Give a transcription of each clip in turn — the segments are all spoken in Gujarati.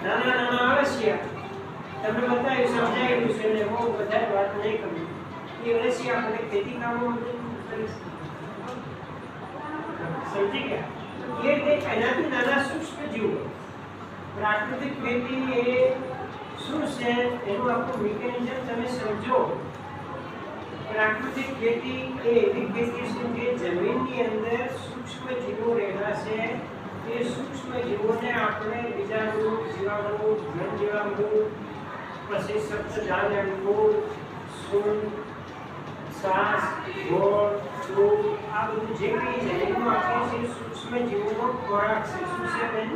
નાના નાના અળસિયા તમને બતાવ્યું સમજાવ્યું છે ને બહુ વધારે વાત નહીં કરવી એ અળસિયા આપણે ખેતી કામમાં સમજી ગયા એ એનાથી નાના સૂક્ષ્મ જીવો પ્રાકૃતિક ખેતી એ શું છે એનું આખું મિકેનિઝમ તમે સમજો પ્રાકૃતિક ખેતી એ એવી ખેતી છે જે જમીનની અંદર સૂક્ષ્મ જીવો રહેલા છે એ સૂક્ષ્મ જીવોને આપણે બીજાણુ જીવાણુ ઘન જીવાણુ પછી સપ્તધાન અંગો સૂન શ્વાસ ગોળ ફૂગ આ બધું જે કંઈ જમીનમાં આપે છે સૂક્ષ્મ જીવોનો ખોરાક છે શું છે બેન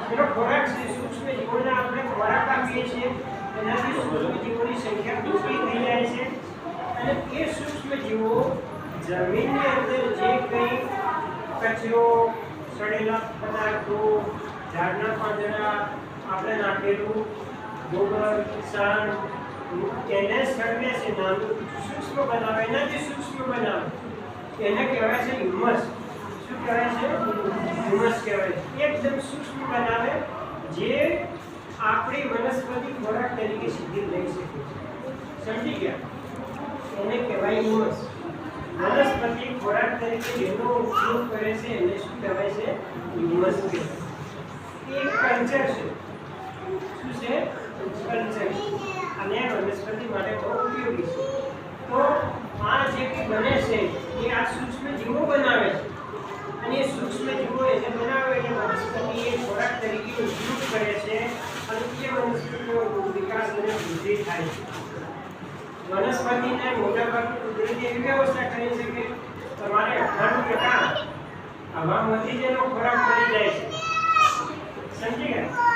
એનો ખોરાક છે સૂક્ષ્મ જીવોને આપણે ખોરાક આપીએ છીએ એનાથી સૂક્ષ્મ જીવોની સંખ્યા ઓછી થઈ જાય છે અને એ સૂક્ષ્મ જીવો જમીનની અંદર જે કંઈ કચરો સડેલા પદાર્થો ઝાડના પાંદડા આપણે નાખેલું ગોબર છાણ એને સળગે છે નાનું સૂક્ષ્મ બનાવે એનાથી સૂક્ષ્મ બનાવે એને કહેવાય છે હ્યુમસ શું કહેવાય છે હ્યુમસ કહેવાય છે એકદમ સૂક્ષ્મ બનાવે જે આપણી વનસ્પતિ ખોરાક તરીકે સીધી લઈ શકે સમજી ગયા એને કહેવાય હ્યુમસ વનસ્પતિ ખોરાક તરીકે જેનો ઉપયોગ કરે છે એને શું કહેવાય છે હ્યુમસ કહેવાય એક કલ્ચર છે શું છે કલ્ચર અને વનસ્પતિ માટે બહુ ઉપયોગી છે તો આ જે કંઈ બને છે એ આ સૂક્ષ્મ જીવો બનાવે છે અને એ સૂક્ષ્મ જીવો એને બનાવે એટલે વનસ્પતિ એ ખોરાક તરીકે ઉપયોગ કરે છે અને એ વનસ્પતિનો વિકાસ અને વૃદ્ધિ થાય છે વનસ્પતિને મોટાભાગની કુદરતી એવી વ્યવસ્થા કરી છે કે તમારે 98% હવામાંથી જેનો ખોરાક મળી જાય છે સમજી ગયા